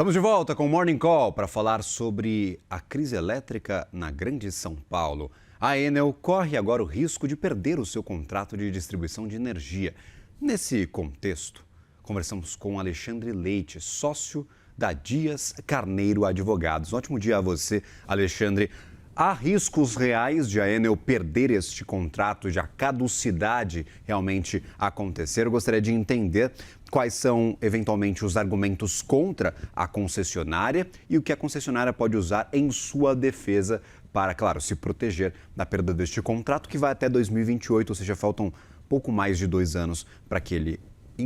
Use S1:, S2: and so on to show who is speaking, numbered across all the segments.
S1: Estamos de volta com o Morning Call para falar sobre a crise elétrica na Grande São Paulo. A Enel corre agora o risco de perder o seu contrato de distribuição de energia. Nesse contexto, conversamos com Alexandre Leite, sócio da Dias Carneiro Advogados. Um ótimo dia a você, Alexandre. Há riscos reais de a Enel perder este contrato, de a caducidade realmente acontecer? Eu gostaria de entender quais são, eventualmente, os argumentos contra a concessionária e o que a concessionária pode usar em sua defesa para, claro, se proteger da perda deste contrato, que vai até 2028, ou seja, faltam pouco mais de 2 anos para que ele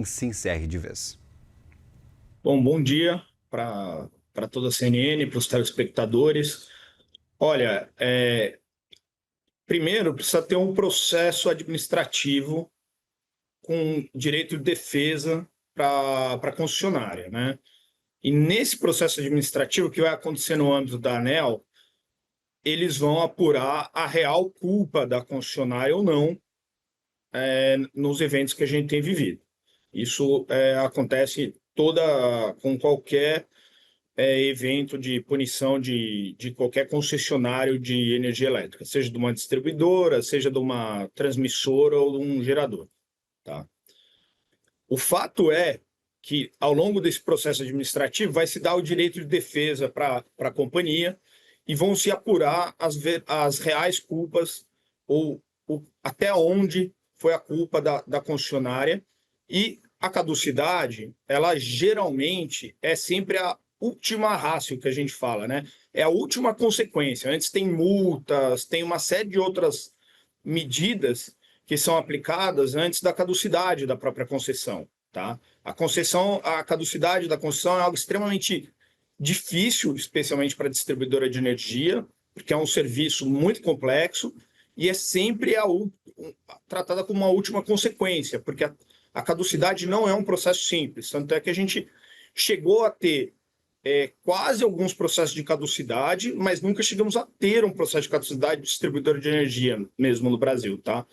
S1: se encerre de vez.
S2: Bom dia para toda a CNN, para os telespectadores. Olha, primeiro precisa ter um processo administrativo com direito de defesa para a concessionária, né? E nesse processo administrativo que vai acontecer no âmbito da ANEEL, eles vão apurar a real culpa da concessionária ou não nos eventos que a gente tem vivido. Isso acontece com qualquer evento de punição de qualquer concessionário de energia elétrica, seja de uma distribuidora, seja de uma transmissora ou de um gerador. Tá? O fato é que, ao longo desse processo administrativo, vai se dar o direito de defesa para a companhia e vão se apurar as reais culpas ou até onde foi a culpa da concessionária. E a caducidade, ela geralmente é sempre a última ratio que a gente fala, né? É a última consequência. Antes tem multas, tem uma série de outras medidas que são aplicadas antes da caducidade da própria concessão, tá? A caducidade da concessão é algo extremamente difícil, especialmente para a distribuidora de energia, porque é um serviço muito complexo e é sempre tratada como uma última consequência, porque a caducidade não é um processo simples, tanto é que a gente chegou a ter quase alguns processos de caducidade, mas nunca chegamos a ter um processo de caducidade de distribuidora de energia, mesmo no Brasil, tá?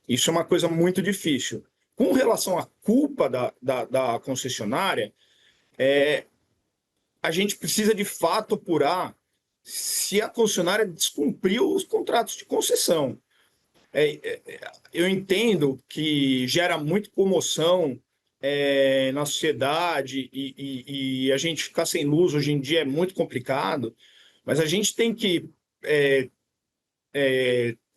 S2: Isso é uma coisa muito difícil. Com relação à culpa da concessionária, a gente precisa de fato apurar se a concessionária descumpriu os contratos de concessão. Eu entendo que gera muita comoção na sociedade e a gente ficar sem luz hoje em dia é muito complicado, mas a gente tem que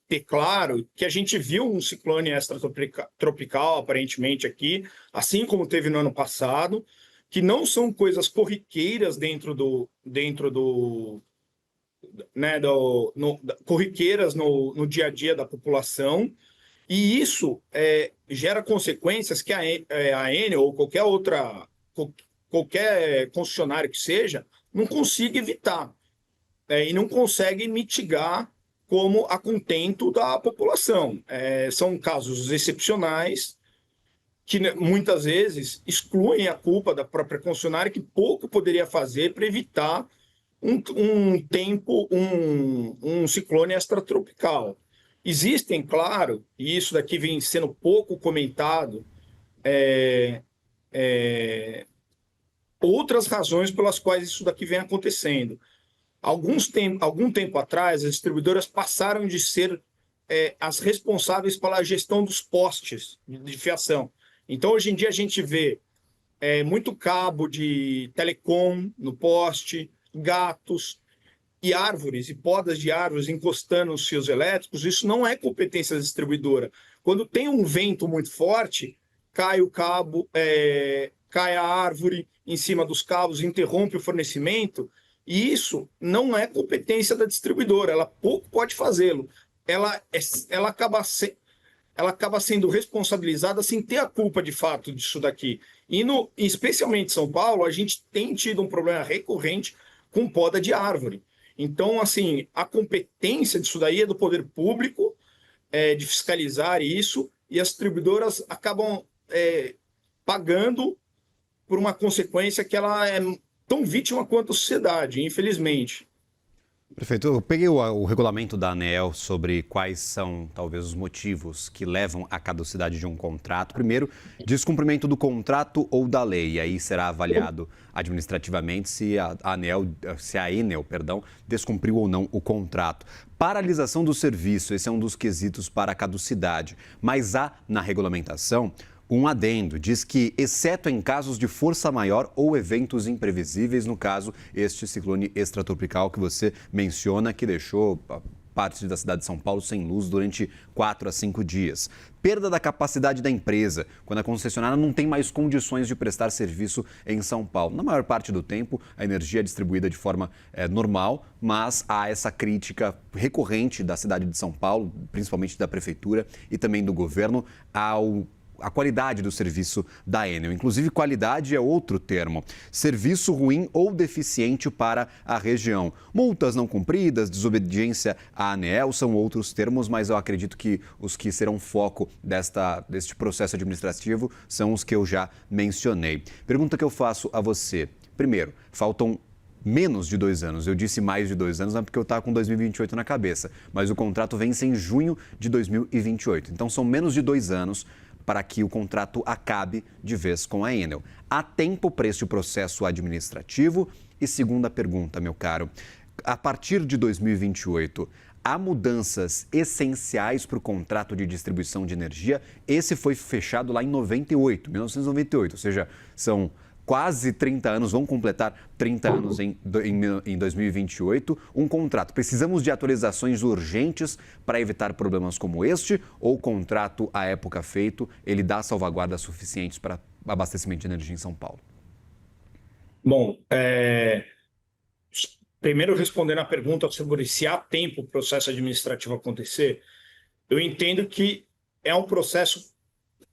S2: ter claro que a gente viu um ciclone extratropical aparentemente aqui, assim como teve no ano passado, que não são coisas corriqueiras corriqueiras no dia a dia da população, e isso gera consequências que a Enel ou qualquer concessionário que seja não consiga evitar e não consegue mitigar como a contento da população. São casos excepcionais que muitas vezes excluem a culpa da própria concessionária, que pouco poderia fazer para evitar um ciclone extratropical. Existem, claro, e isso daqui vem sendo pouco comentado, outras razões pelas quais isso daqui vem acontecendo. Algum tempo atrás, as distribuidoras passaram de ser as responsáveis pela gestão dos postes de fiação. Então, hoje em dia, a gente vê muito cabo de telecom no poste, gatos e árvores e podas de árvores encostando nos fios elétricos. Isso não é competência da distribuidora. Quando tem um vento muito forte, cai o cabo, cai a árvore em cima dos cabos, interrompe o fornecimento, e isso não é competência da distribuidora, ela pouco pode fazê-lo. Ela acaba sendo responsabilizada sem ter a culpa de fato disso daqui. Especialmente em São Paulo, a gente tem tido um problema recorrente com poda de árvore. Então, assim, a competência disso daí é do poder público, de fiscalizar isso, e as distribuidoras acabam pagando por uma consequência que ela é tão vítima quanto a sociedade, infelizmente.
S1: Prefeito, eu peguei o regulamento da ANEEL sobre quais são, talvez, os motivos que levam à caducidade de um contrato. Primeiro, descumprimento do contrato ou da lei. E aí será avaliado administrativamente se a Enel, perdão, descumpriu ou não o contrato. Paralisação do serviço, esse é um dos quesitos para a caducidade. Mas há na regulamentação um adendo, diz que, exceto em casos de força maior ou eventos imprevisíveis, no caso, este ciclone extratropical que você menciona, que deixou parte da cidade de São Paulo sem luz durante 4 a 5 dias. Perda da capacidade da empresa, quando a concessionária não tem mais condições de prestar serviço em São Paulo. Na maior parte do tempo, a energia é distribuída de forma normal, mas há essa crítica recorrente da cidade de São Paulo, principalmente da prefeitura e também do governo, a qualidade do serviço da Enel. Inclusive, qualidade é outro termo. Serviço ruim ou deficiente para a região. Multas não cumpridas, desobediência à ANEEL são outros termos, mas eu acredito que os que serão foco deste processo administrativo são os que eu já mencionei. Pergunta que eu faço a você. Primeiro, faltam menos de 2 anos. Eu disse mais de 2 anos, não é porque eu estava com 2028 na cabeça, mas o contrato vence em junho de 2028. Então, são menos de 2 anos para que o contrato acabe de vez com a Enel. Há tempo para este processo administrativo? E segunda pergunta, meu caro, a partir de 2028, há mudanças essenciais para o contrato de distribuição de energia? Esse foi fechado lá em 1998, ou seja, são quase 30 anos, vão completar 30 anos em 2028, um contrato. Precisamos de atualizações urgentes para evitar problemas como este, ou o contrato, à época feito, ele dá salvaguardas suficientes para abastecimento de energia em São Paulo?
S2: Bom, primeiro respondendo a pergunta sobre se há tempo para o processo administrativo acontecer, eu entendo que é um processo,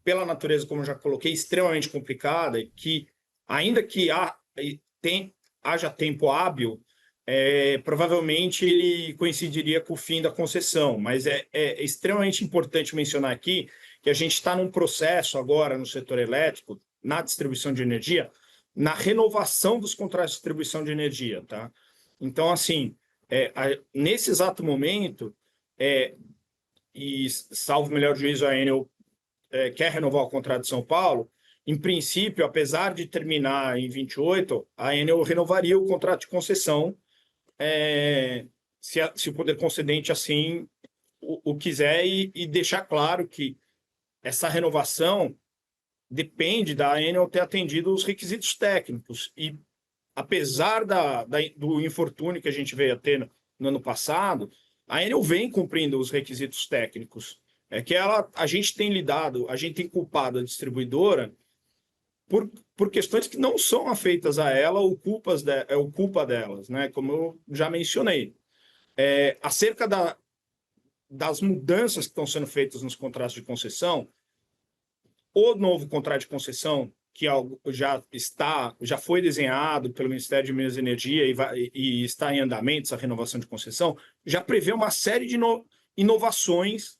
S2: pela natureza, como eu já coloquei, extremamente complicado e que, ainda que haja tempo hábil, provavelmente ele coincidiria com o fim da concessão. Mas é extremamente importante mencionar aqui que a gente está num processo agora no setor elétrico, na distribuição de energia, na renovação dos contratos de distribuição de energia. Tá? Então, assim, nesse exato momento, e salvo melhor juízo, a Enel quer renovar o contrato de São Paulo. Em princípio, apesar de terminar em 28, a Enel renovaria o contrato de concessão, se o poder concedente assim o quiser, e deixar claro que essa renovação depende da Enel ter atendido os requisitos técnicos. E apesar do infortúnio que a gente veio a ter no ano passado, a Enel vem cumprindo os requisitos técnicos. É que a gente tem culpado a distribuidora por questões que não são afeitas a ela ou culpa delas, né? Como eu já mencionei. Acerca das mudanças que estão sendo feitas nos contratos de concessão, o novo contrato de concessão, que já foi desenhado pelo Ministério de Minas e Energia e está em andamento, essa renovação de concessão, já prevê uma série de inovações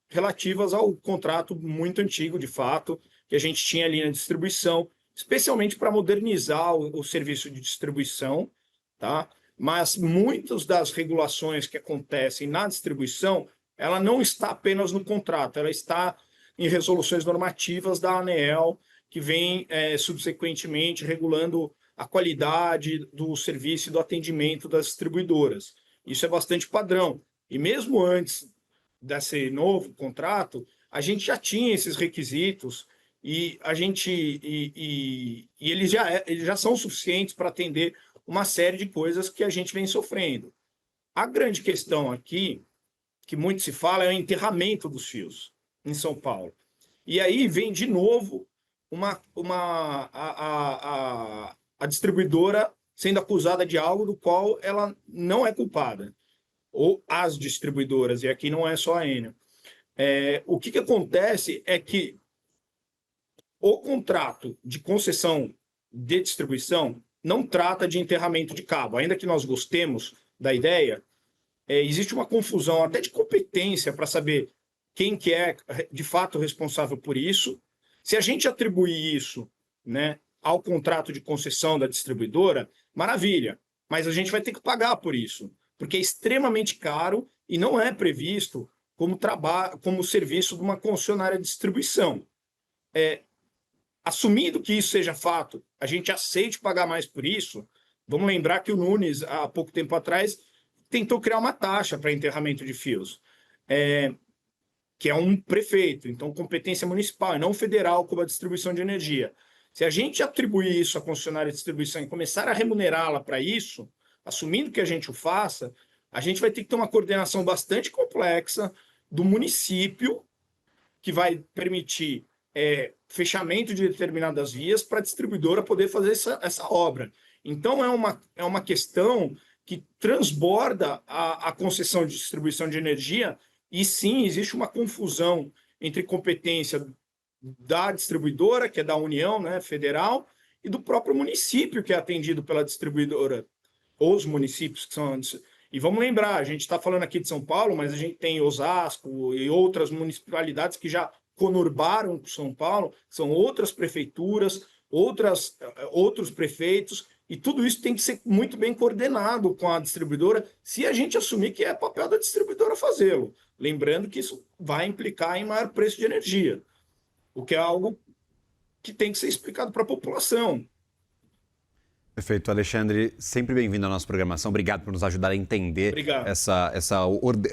S2: relativas ao contrato muito antigo, de fato, que a gente tinha ali na distribuição, especialmente para modernizar o serviço de distribuição, tá? Mas muitas das regulações que acontecem na distribuição, ela não está apenas no contrato, ela está em resoluções normativas da ANEEL, que vem subsequentemente regulando a qualidade do serviço e do atendimento das distribuidoras. Isso é bastante padrão. E mesmo antes desse novo contrato, a gente já tinha esses requisitos e eles já são suficientes para atender uma série de coisas que a gente vem sofrendo. A grande questão aqui, que muito se fala, é o enterramento dos fios em São Paulo. E aí vem de novo a distribuidora sendo acusada de algo do qual ela não é culpada, ou as distribuidoras, e aqui não é só a Enel. O que acontece é que o contrato de concessão de distribuição não trata de enterramento de cabo. Ainda que nós gostemos da ideia, existe uma confusão até de competência para saber quem que é de fato responsável por isso. Se a gente atribuir isso, né, ao contrato de concessão da distribuidora, maravilha, mas a gente vai ter que pagar por isso. porque é extremamente caro e não é previsto como trabalho, como serviço de uma concessionária de distribuição. Assumindo que isso seja fato, a gente aceite pagar mais por isso. Vamos lembrar que o Nunes, há pouco tempo atrás, tentou criar uma taxa para enterramento de fios, que é um prefeito, então competência municipal e não federal como a distribuição de energia. Se a gente atribuir isso à concessionária de distribuição e começar a remunerá-la para isso, assumindo que a gente o faça, a gente vai ter que ter uma coordenação bastante complexa do município, que vai permitir fechamento de determinadas vias para a distribuidora poder fazer essa obra. Então, é uma questão que transborda a concessão de distribuição de energia e, sim, existe uma confusão entre competência da distribuidora, que é da União, né, federal, e do próprio município, que é atendido pela distribuidora, ou os municípios que são... E vamos lembrar, a gente está falando aqui de São Paulo, mas a gente tem Osasco e outras municipalidades que já conurbaram com São Paulo, são outras prefeituras, outros prefeitos, e tudo isso tem que ser muito bem coordenado com a distribuidora, se a gente assumir que é papel da distribuidora fazê-lo. Lembrando que isso vai implicar em maior preço de energia, o que é algo que tem que ser explicado para a população.
S1: Perfeito, Alexandre, sempre bem-vindo à nossa programação. Obrigado por nos ajudar a entender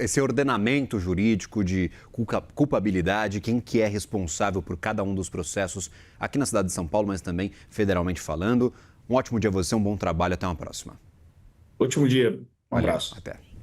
S1: esse ordenamento jurídico de culpabilidade, quem que é responsável por cada um dos processos aqui na cidade de São Paulo, mas também federalmente falando. Um ótimo dia a você, um bom trabalho, até uma próxima.
S2: Ótimo dia, um abraço.
S1: Até.